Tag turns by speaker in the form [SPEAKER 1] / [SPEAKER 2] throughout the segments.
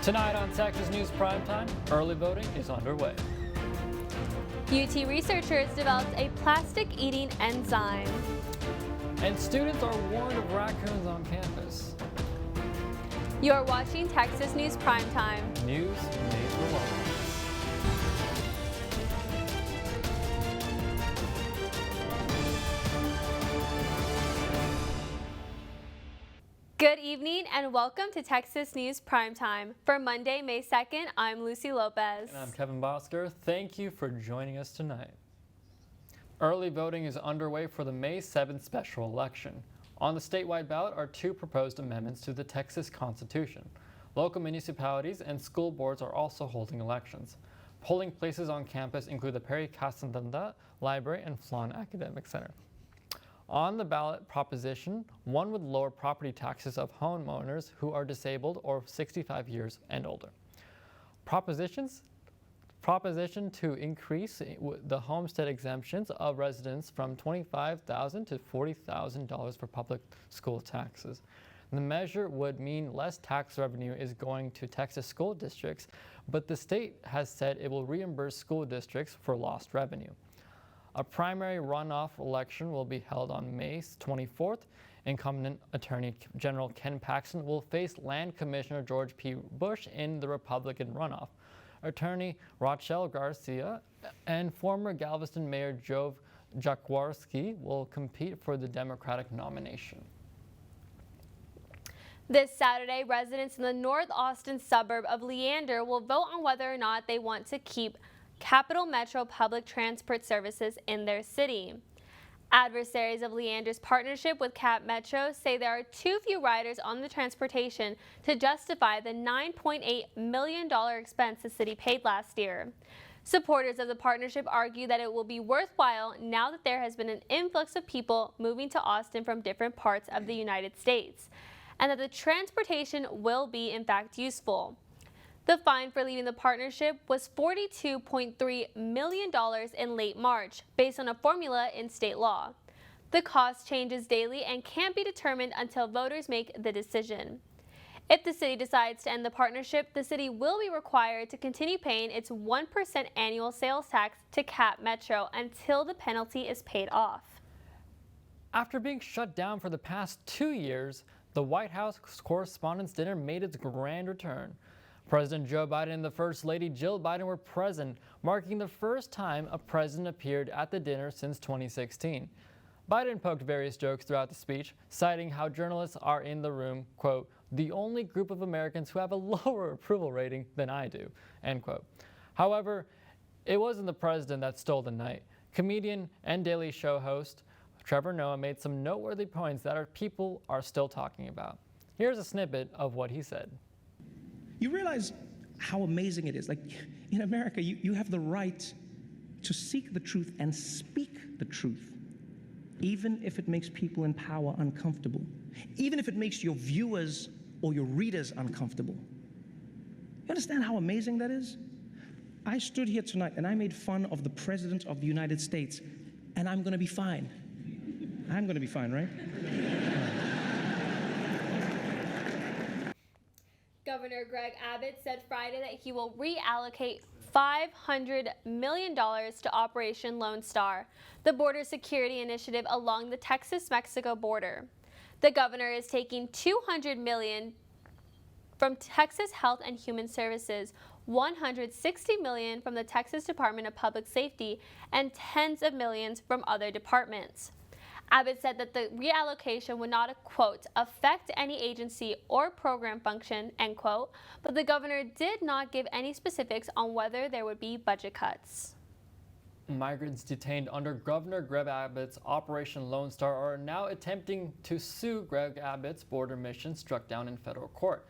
[SPEAKER 1] Tonight on Texas News Primetime, early voting is underway.
[SPEAKER 2] UT researchers developed a plastic-eating enzyme.
[SPEAKER 1] And students are warned of raccoons on campus.
[SPEAKER 2] You're watching Texas News Primetime.
[SPEAKER 1] News made for Longhorns.
[SPEAKER 2] Good evening and welcome to Texas News Primetime. For Monday, May 2nd, I'm Lucy Lopez.
[SPEAKER 1] And I'm Kevin Bosker. Thank you for joining us tonight. Early voting is underway for the May 7th special election. On the statewide ballot are two proposed amendments to the Texas Constitution. Local municipalities and school boards are also holding elections. Polling places on campus include the Perry Casandanda Library and Flan Academic Center. On the ballot proposition, one would lower property taxes of homeowners who are disabled or 65 years and older. Proposition to increase the homestead exemptions of residents from $25,000 to $40,000 for public school taxes. The measure would mean less tax revenue is going to Texas school districts, but the state has said it will reimburse school districts for lost revenue. A primary runoff election will be held on May 24th. Incumbent Attorney General Ken Paxton will face Land Commissioner George P. Bush in the Republican runoff. Attorney Rachel Garcia and former Galveston Mayor Jove Jaworski will compete for the Democratic nomination.
[SPEAKER 2] This Saturday, residents in the North Austin suburb of Leander will vote on whether or not they want to keep Capital Metro public transport services in their city. Adversaries of Leander's partnership with Cap Metro say there are too few riders on the transportation to justify the $9.8 million expense the city paid last year. Supporters of the partnership argue that it will be worthwhile now that there has been an influx of people moving to Austin from different parts of the United States, and that the transportation will be in fact useful. The fine for leaving the partnership was $42.3 million in late March, based on a formula in state law. The cost changes daily and can't be determined until voters make the decision. If the city decides to end the partnership, the city will be required to continue paying its 1% annual sales tax to Cap Metro until the penalty is paid off.
[SPEAKER 1] After being shut down for the past 2 years, the White House Correspondents' Dinner made its grand return. President Joe Biden and the First Lady Jill Biden were present, marking the first time a president appeared at the dinner since 2016. Biden poked various jokes throughout the speech, citing how journalists are in the room, quote, the only group of Americans who have a lower approval rating than I do, end quote. However, it wasn't the president that stole the night. Comedian and Daily Show host Trevor Noah made some noteworthy points that our people are still talking about. Here's a snippet of what he said.
[SPEAKER 3] You realize how amazing it is. Like, in America, you have the right to seek the truth and speak the truth, even if it makes people in power uncomfortable, even if it makes your viewers or your readers uncomfortable. You understand how amazing that is? I stood here tonight and I made fun of the President of the United States, and I'm going to be fine. I'm going to be fine, right?
[SPEAKER 2] Governor Greg Abbott said Friday that he will reallocate $500 million to Operation Lone Star, the border security initiative along the Texas-Mexico border. The governor is taking $200 million from Texas Health and Human Services, $160 million from the Texas Department of Public Safety, and tens of millions from other departments. Abbott said that the reallocation would not, quote, affect any agency or program function, end quote, but the governor did not give any specifics on whether there would be budget cuts.
[SPEAKER 1] Migrants detained under Governor Greg Abbott's Operation Lone Star are now attempting to sue Greg Abbott's border mission struck down in federal court.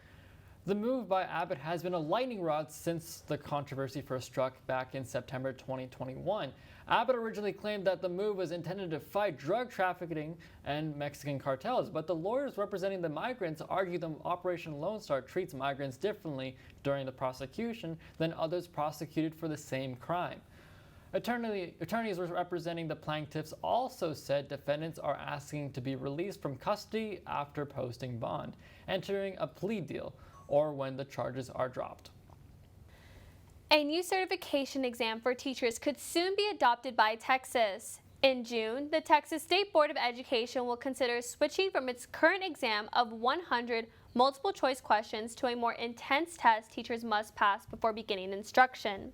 [SPEAKER 1] The move by Abbott has been a lightning rod since the controversy first struck back in September 2021. Abbott originally claimed that the move was intended to fight drug trafficking and Mexican cartels, but the lawyers representing the migrants argue the Operation Lone Star treats migrants differently during the prosecution than others prosecuted for the same crime. Attorneys representing the plaintiffs also said defendants are asking to be released from custody after posting bond, entering a plea deal. or when the charges are dropped.
[SPEAKER 2] A new certification exam for teachers could soon be adopted by Texas. In June, the Texas State Board of Education will consider switching from its current exam of 100 multiple choice questions to a more intense test teachers must pass before beginning instruction.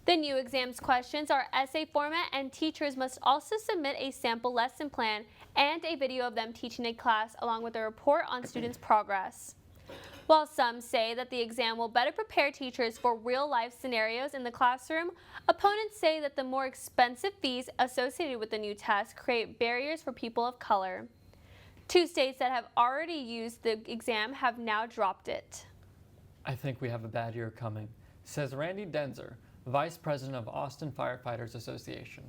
[SPEAKER 2] The new exam's questions are essay format, and teachers must also submit a sample lesson plan and a video of them teaching a class along with a report on students' progress. While some say that the exam will better prepare teachers for real-life scenarios in the classroom, opponents say that the more expensive fees associated with the new test create barriers for people of color. 2 states that have already used the exam have now dropped it.
[SPEAKER 1] I think we have a bad year coming, says Randy Denzer, Vice President of Austin Firefighters Association.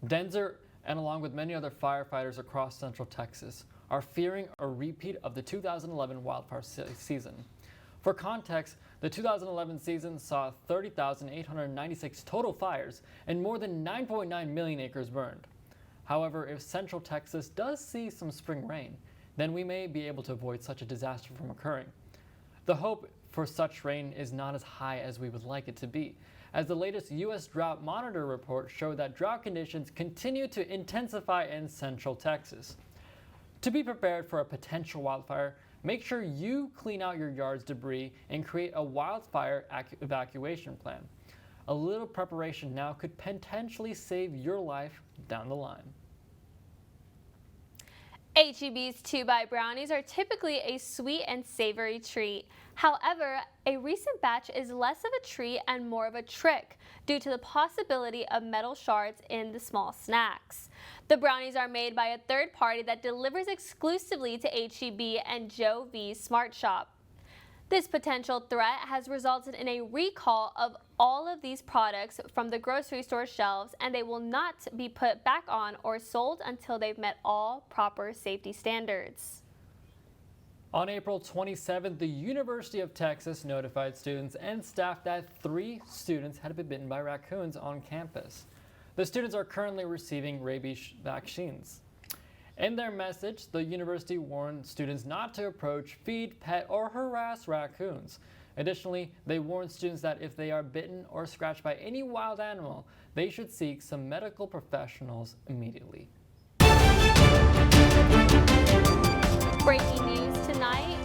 [SPEAKER 1] Denzer, and along with many other firefighters across Central Texas, are fearing a repeat of the 2011 wildfire season. For context, the 2011 season saw 30,896 total fires and more than 9.9 million acres burned. However, if Central Texas does see some spring rain, then we may be able to avoid such a disaster from occurring. The hope for such rain is not as high as we would like it to be, as the latest U.S. Drought Monitor report showed that drought conditions continue to intensify in Central Texas. To be prepared for a potential wildfire, make sure you clean out your yard's debris and create a wildfire evacuation plan. A little preparation now could potentially save your life down the line.
[SPEAKER 2] H-E-B's 2-Bite brownies are typically a sweet and savory treat. However, a recent batch is less of a treat and more of a trick due to the possibility of metal shards in the small snacks. The brownies are made by a third party that delivers exclusively to H-E-B and Joe V's Smart Shop. This potential threat has resulted in a recall of all of these products from the grocery store shelves, and they will not be put back on or sold until they've met all proper safety standards.
[SPEAKER 1] On April 27th, the University of Texas notified students and staff that 3 students had been bitten by raccoons on campus. The students are currently receiving rabies vaccines. In their message, the university warned students not to approach, feed, pet, or harass raccoons. Additionally, they warned students that if they are bitten or scratched by any wild animal, they should seek some medical professionals immediately.
[SPEAKER 2] Breaking news tonight,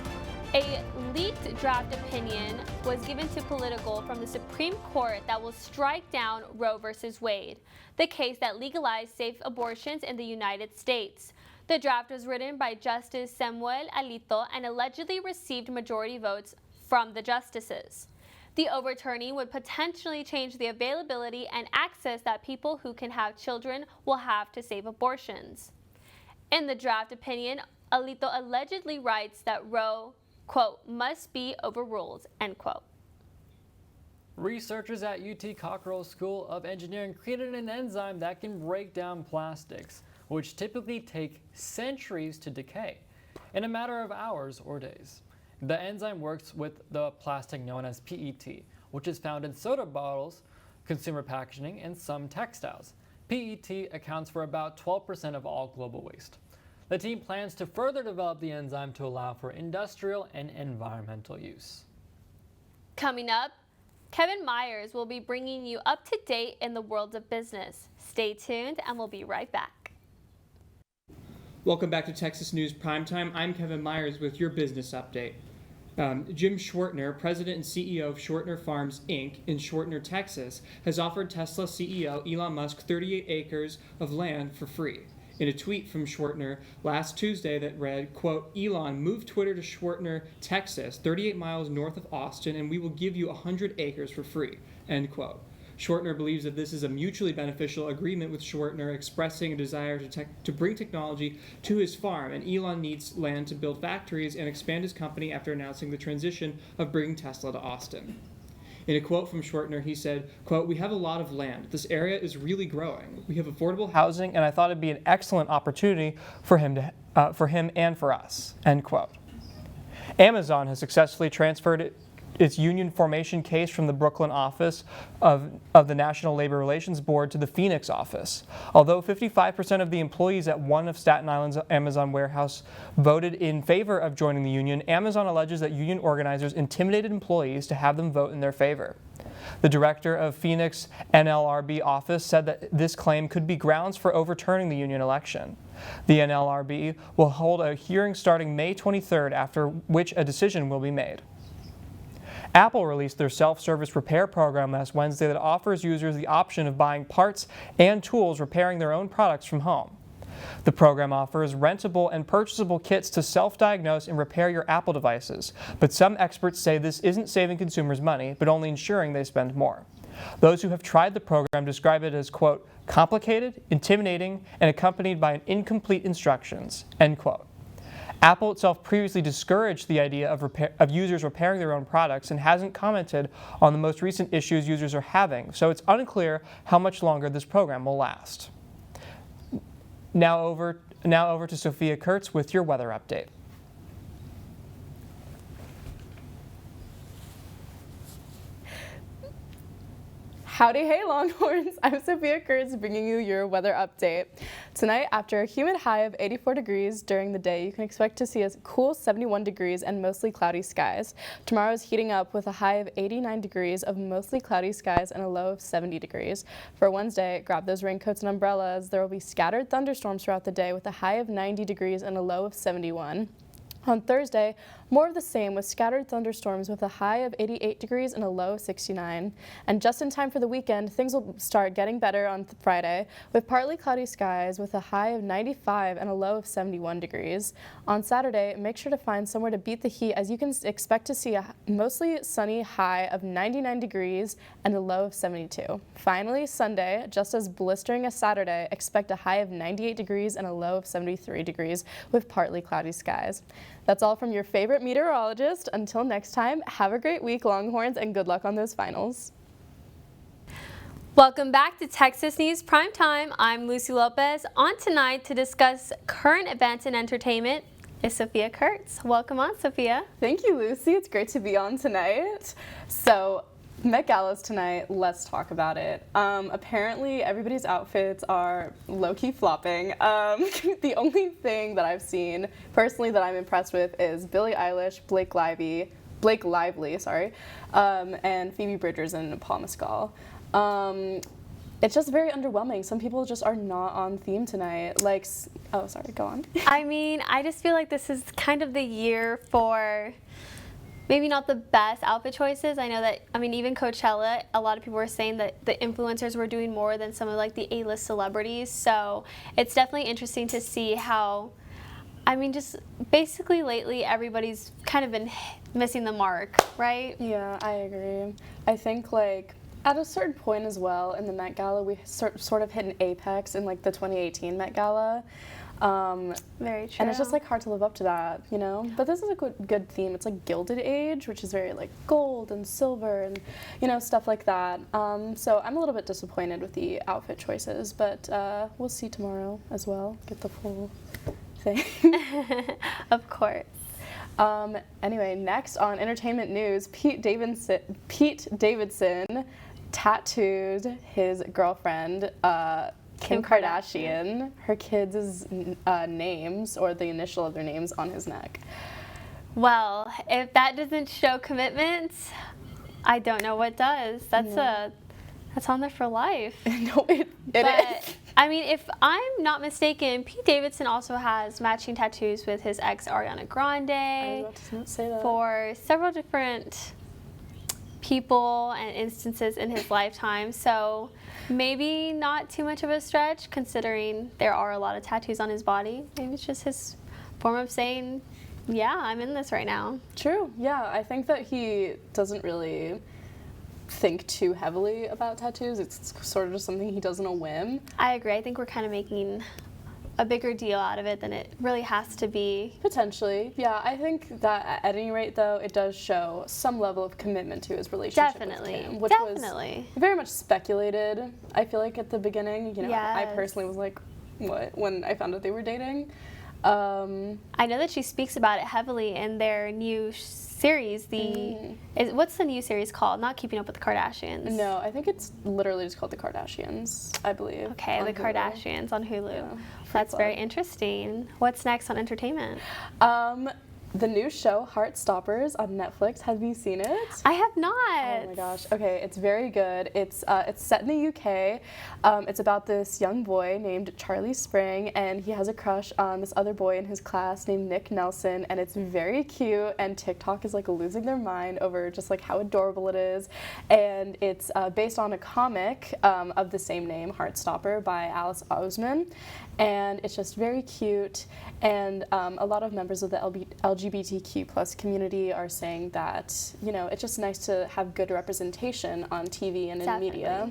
[SPEAKER 2] a leaked draft opinion was given to Politico from the Supreme Court that will strike down Roe v. Wade, the case that legalized safe abortions in the United States. The draft was written by Justice Samuel Alito and allegedly received majority votes from the justices. The overturning would potentially change the availability and access that people who can have children will have to safe abortions. In the draft opinion, Alito allegedly writes that Roe, quote, must be overruled, end quote.
[SPEAKER 1] Researchers at UT Cockrell School of Engineering created an enzyme that can break down plastics, which typically take centuries to decay, in a matter of hours or days. The enzyme works with the plastic known as PET, which is found in soda bottles, consumer packaging, and some textiles. PET accounts for about 12% of all global waste. The team plans to further develop the enzyme to allow for industrial and environmental use.
[SPEAKER 2] Coming up, Kevin Myers will be bringing you up to date in the world of business. Stay tuned and we'll be right back.
[SPEAKER 4] Welcome back to Texas News Primetime. I'm Kevin Myers with your business update. Jim Schwartner, president and CEO of Schwartner Farms, Inc. in Schwartner, Texas, has offered Tesla CEO Elon Musk 38 acres of land for free. In a tweet from Schwartner last Tuesday that read, quote, Elon, move Twitter to Schwartner, Texas, 38 miles north of Austin, and we will give you 100 acres for free, end quote. Schwartner believes that this is a mutually beneficial agreement, with Schwartner expressing a desire to bring technology to his farm, and Elon needs land to build factories and expand his company after announcing the transition of bringing Tesla to Austin. In a quote from Schwartner, he said, quote, we have a lot of land. This area is really growing. We have affordable housing, and I thought it'd be an excellent opportunity for him and for us, end quote. Amazon has successfully transferred its union formation case from the Brooklyn office of the National Labor Relations Board to the Phoenix office. Although 55% of the employees at one of Staten Island's Amazon warehouse voted in favor of joining the union, Amazon alleges that union organizers intimidated employees to have them vote in their favor. The director of Phoenix NLRB office said that this claim could be grounds for overturning the union election. The NLRB will hold a hearing starting May 23rd, after which a decision will be made. Apple released their self-service repair program last Wednesday that offers users the option of buying parts and tools repairing their own products from home. The program offers rentable and purchasable kits to self-diagnose and repair your Apple devices, but some experts say this isn't saving consumers money, but only ensuring they spend more. Those who have tried the program describe it as, quote, complicated, intimidating, and accompanied by incomplete instructions, end quote. Apple itself previously discouraged the idea of users repairing their own products and hasn't commented on the most recent issues users are having, so it's unclear how much longer this program will last. Now over to Sophia Kurtz with your weather update.
[SPEAKER 5] Howdy, hey Longhorns! I'm Sophia Kurtz bringing you your weather update. Tonight, after a humid high of 84 degrees during the day, you can expect to see a cool 71 degrees and mostly cloudy skies. Tomorrow is heating up with a high of 89 degrees of mostly cloudy skies and a low of 70 degrees. For Wednesday, grab those raincoats and umbrellas. There will be scattered thunderstorms throughout the day with a high of 90 degrees and a low of 71. On Thursday, more of the same with scattered thunderstorms with a high of 88 degrees and a low of 69. And just in time for the weekend, things will start getting better on Friday with partly cloudy skies with a high of 95 and a low of 71 degrees. On Saturday, make sure to find somewhere to beat the heat as you can expect to see a mostly sunny high of 99 degrees and a low of 72. Finally, Sunday, just as blistering as Saturday, expect a high of 98 degrees and a low of 73 degrees with partly cloudy skies. That's all from your favorite meteorologist. Until next time, have a great week, Longhorns, and good luck on those finals.
[SPEAKER 2] Welcome back to Texas News Primetime. I'm Lucy Lopez. On tonight to discuss current events and entertainment is Sophia Kurtz. Welcome on, Sophia.
[SPEAKER 5] Thank you, Lucy. It's great to be on tonight. So, Met Gala's tonight. Let's talk about it. Apparently, everybody's outfits are low-key flopping. The only thing that I've seen personally that I'm impressed with is Billie Eilish, Blake Lively, and Phoebe Bridgers and Paul Mescal. It's just very underwhelming. Some people just are not on theme tonight. Like, oh, sorry, go on.
[SPEAKER 2] I mean, I just feel like this is kind of the year for maybe not the best outfit choices. I know that, even Coachella, a lot of people were saying that the influencers were doing more than some of like the A-list celebrities. So it's definitely interesting to see how, just basically lately everybody's kind of been missing the mark, right?
[SPEAKER 5] Yeah, I agree. I think like at a certain point as well in the Met Gala, we sort of hit an apex in like the 2018 Met Gala.
[SPEAKER 2] Very true.
[SPEAKER 5] And it's just like hard to live up to that, you know? But this is a good theme. It's like Gilded Age, which is very like gold and silver and, stuff like that. So I'm a little bit disappointed with the outfit choices, but we'll see tomorrow as well. Get the full thing.
[SPEAKER 2] Of course.
[SPEAKER 5] Anyway, next on entertainment news, Pete Davidson tattooed his girlfriend, Kim Kardashian, her kids' names, or the initial of their names, on his neck.
[SPEAKER 2] Well, if that doesn't show commitment, I don't know what does. That's on there for life.
[SPEAKER 5] No, it is.
[SPEAKER 2] If I'm not mistaken, Pete Davidson also has matching tattoos with his ex Ariana Grande.
[SPEAKER 5] I was about to say that.
[SPEAKER 2] For several different people and instances in his lifetime. So maybe not too much of a stretch considering there are a lot of tattoos on his body. Maybe it's just his form of saying, yeah, I'm in this right now.
[SPEAKER 5] True, yeah. I think that he doesn't really think too heavily about tattoos. It's sort of just something he does on a whim.
[SPEAKER 2] I agree. I think we're kind of making a bigger deal out of it than it really has to be.
[SPEAKER 5] Potentially, yeah. I think that at any rate, though, it does show some level of commitment to his relationship with Kim, which was very much speculated. I feel like at the beginning, I personally was like, what, when I found out they were dating.
[SPEAKER 2] I know that she speaks about it heavily in their new series. What's the new series called? Not Keeping Up with the Kardashians.
[SPEAKER 5] No, I think it's literally just called The Kardashians, I believe.
[SPEAKER 2] Okay, The
[SPEAKER 5] Hulu.
[SPEAKER 2] Kardashians on Hulu.
[SPEAKER 5] Yeah,
[SPEAKER 2] That's
[SPEAKER 5] plug.
[SPEAKER 2] very interesting. What's next on entertainment?
[SPEAKER 5] The new show Heartstoppers on Netflix. Have you seen it?
[SPEAKER 2] I have not.
[SPEAKER 5] Oh my gosh. Okay, it's very good. It's set in the UK. It's about this young boy named Charlie Spring, and he has a crush on this other boy in his class named Nick Nelson, and it's very cute. And TikTok is like losing their mind over just like how adorable it is. And it's based on a comic of the same name, Heartstopper, by Alice Oseman. And it's just very cute, and a lot of members of the LGBTQ plus community are saying that, you know, it's just nice to have good representation on TV and in media.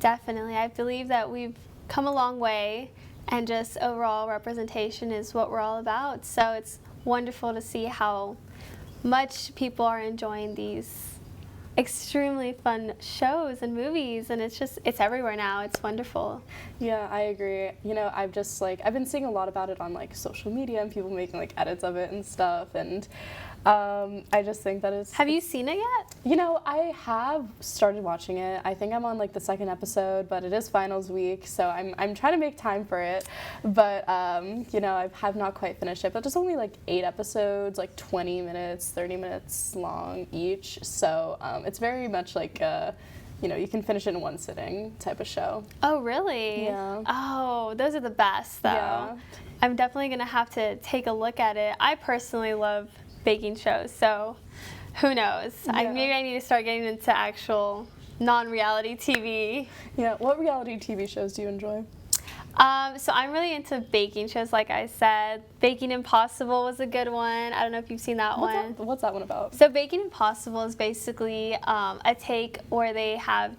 [SPEAKER 2] Definitely. I believe that we've come a long way, and just overall representation is what we're all about. So it's wonderful to see how much people are enjoying these extremely fun shows and movies, and it's everywhere now. It's wonderful.
[SPEAKER 5] Yeah, I agree. You know, I've been seeing a lot about it on like social media and people making like edits of it and stuff, and I just think that it's...
[SPEAKER 2] Have you seen it yet?
[SPEAKER 5] You know, I have started watching it. I think I'm on like the second episode, but it is finals week, so I'm trying to make time for it. But you know, I have not quite finished it. But there's only like 8 episodes, like 20 minutes, 30 minutes long each. So it's very much like you know, you can finish it in one sitting type of show.
[SPEAKER 2] Oh, really?
[SPEAKER 5] Yeah.
[SPEAKER 2] Oh, those are the best, though.
[SPEAKER 5] Yeah.
[SPEAKER 2] I'm definitely gonna have to take a look at it. I personally love baking shows, so who knows?
[SPEAKER 5] Yeah.
[SPEAKER 2] Maybe I need to start getting into actual non-reality TV.
[SPEAKER 5] Yeah. What reality TV shows do you enjoy?
[SPEAKER 2] So I'm really into baking shows, like I said. Baking Impossible was a good one. I don't know if you've seen that one.
[SPEAKER 5] What's that one about?
[SPEAKER 2] So Baking Impossible is basically a take where they have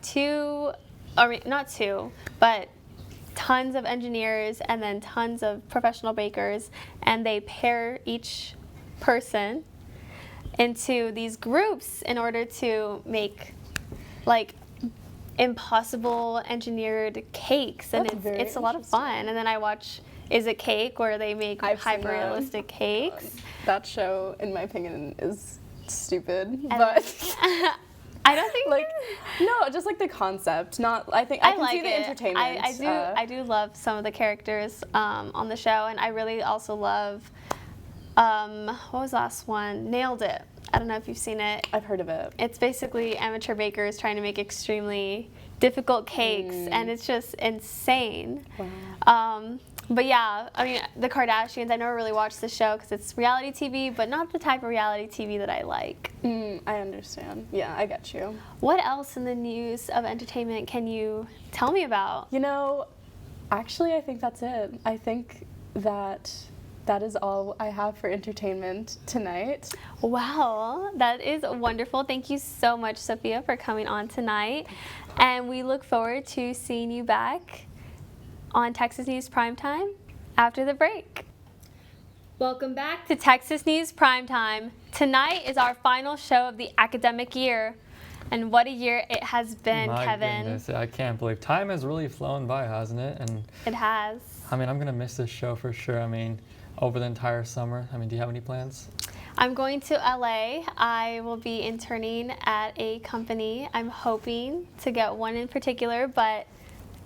[SPEAKER 2] not two, but tons of engineers and then tons of professional bakers, and they pair each person into these groups in order to make like impossible engineered cakes, and it's a lot of fun. And then I watch Is It Cake, where they make hyper-realistic cakes.
[SPEAKER 5] That show, in my opinion, is stupid,
[SPEAKER 2] And
[SPEAKER 5] but
[SPEAKER 2] I don't think
[SPEAKER 5] like no, just like the concept. Not I think I can
[SPEAKER 2] like
[SPEAKER 5] see the
[SPEAKER 2] it.
[SPEAKER 5] entertainment.
[SPEAKER 2] I do love some of the characters on the show, and I really also love what was the last one? Nailed It. I don't know if you've seen it.
[SPEAKER 5] I've heard of it.
[SPEAKER 2] It's basically amateur bakers trying to make extremely difficult cakes, and it's just insane.
[SPEAKER 5] Wow.
[SPEAKER 2] But yeah, I mean, the Kardashians, I never really watched the show because it's reality TV, but not the type of reality TV that I like.
[SPEAKER 5] I understand. Yeah, I get you.
[SPEAKER 2] What else in the news of entertainment can you tell me about?
[SPEAKER 5] You know, actually, I think that's it. I think that is all I have for entertainment tonight.
[SPEAKER 2] Wow, that is wonderful. Thank you so much, Sophia, for coming on tonight. And we look forward to seeing you back on Texas News Primetime after the break. Welcome back to Texas News Primetime. Tonight is our final show of the academic year. And what a year it has been,
[SPEAKER 1] My
[SPEAKER 2] Kevin.
[SPEAKER 1] goodness, I can't believe time has really flown by, hasn't it? And
[SPEAKER 2] It has.
[SPEAKER 1] I mean, I'm gonna miss this show for sure. I mean, over the entire summer. I mean, do you have any plans?
[SPEAKER 2] I'm going to LA. I will be interning at a company. I'm hoping to get one in particular, but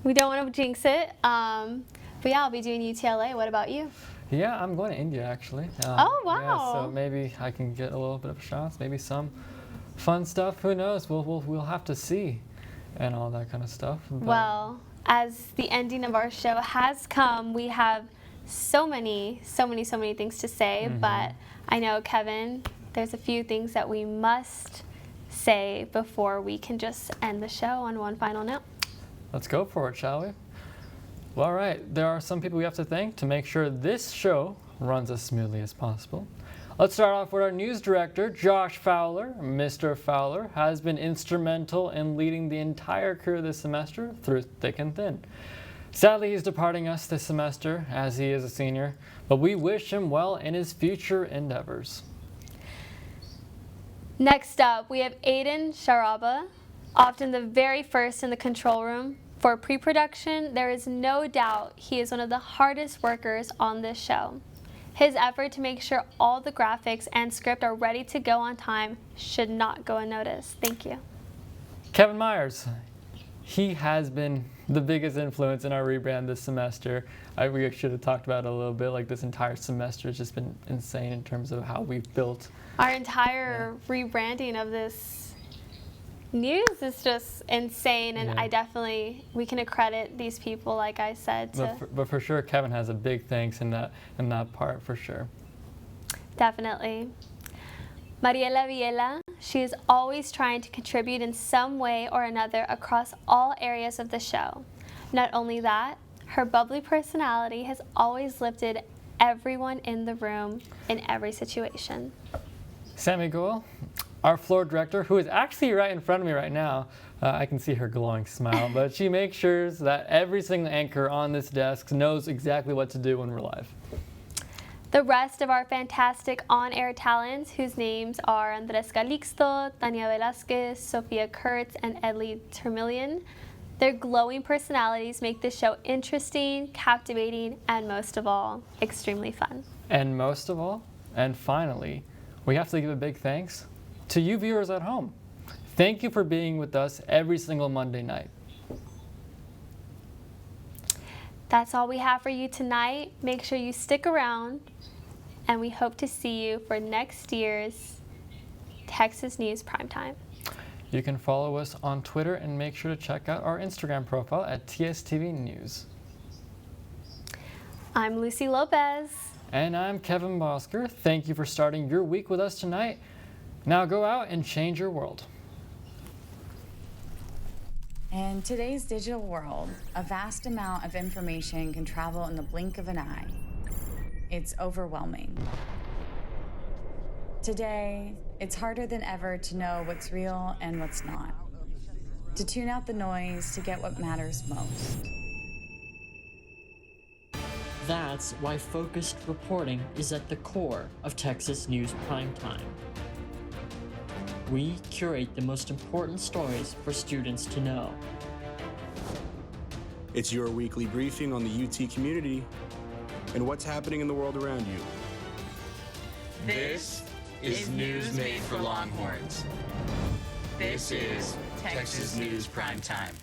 [SPEAKER 2] we don't want to jinx it. But yeah, I'll be doing UTLA. What about you?
[SPEAKER 1] Yeah, I'm going to India actually.
[SPEAKER 2] Oh, wow.
[SPEAKER 1] Yeah, so maybe I can get a little bit of shots, maybe some fun stuff. Who knows? We'll have to see, and all that kind of stuff. But
[SPEAKER 2] Well, as the ending of our show has come, we have so many things to say, but I know, Kevin, there's a few things that we must say before we can just end the show on one final note.
[SPEAKER 1] let's go for it, shall we? Well, all right. There are some people we have to thank to make sure this show runs as smoothly as possible. Let's start off with our news director, Josh Fowler. Mr. Fowler has been instrumental in leading the entire crew this semester through thick and thin. Sadly, he's departing us this semester as he is a senior, but we wish him well in his future endeavors.
[SPEAKER 2] Next up, we have Aidan Sharaba, often the very first in the control room. For pre-production, there is no doubt he is one of the hardest workers on this show. His effort to make sure all the graphics and script are ready to go on time should not go unnoticed. Thank you.
[SPEAKER 1] Kevin Myers. He has been the biggest influence in our rebrand this semester. We should have talked about it a little bit. Like, this entire semester has just been insane in terms of how we've built.
[SPEAKER 2] Our entire rebranding of this news is just insane, and we can accredit these people, like I said.
[SPEAKER 1] But for sure, Kevin has a big thanks in that part, for sure.
[SPEAKER 2] Definitely. Mariela Viela, she is always trying to contribute in some way or another across all areas of the show. Not only that, her bubbly personality has always lifted everyone in the room in every situation.
[SPEAKER 1] Sammy Gould, our floor director, who is actually right in front of me right now. I can see her glowing smile, but she makes sure that every single anchor on this desk knows exactly what to do when we're live.
[SPEAKER 2] The rest of our fantastic on-air talents, whose names are Andres Calixto, Tania Velasquez, Sophia Kurtz, and Edley Termillion, their glowing personalities make the show interesting, captivating, and most of all, extremely fun.
[SPEAKER 1] And most of all, and finally, we have to give a big thanks to you viewers at home. Thank you for being with us every single Monday night.
[SPEAKER 2] That's all we have for you tonight. Make sure you stick around, and we hope to see you for next year's Texas News Primetime.
[SPEAKER 1] You can follow us on Twitter and make sure to check out our Instagram profile at TSTV News.
[SPEAKER 2] I'm Lucy Lopez.
[SPEAKER 1] And I'm Kevin Bosker. Thank you for starting your week with us tonight. Now go out and change your world.
[SPEAKER 6] In today's digital world, a vast amount of information can travel in the blink of an eye. It's overwhelming. Today, it's harder than ever to know what's real and what's not. To tune out the noise to get what matters most.
[SPEAKER 7] That's why focused reporting is at the core of Texas News Primetime. We curate the most important stories for students to know.
[SPEAKER 8] It's your weekly briefing on the UT community and what's happening in the world around you.
[SPEAKER 9] This is news made for Longhorns. This is Texas News Primetime.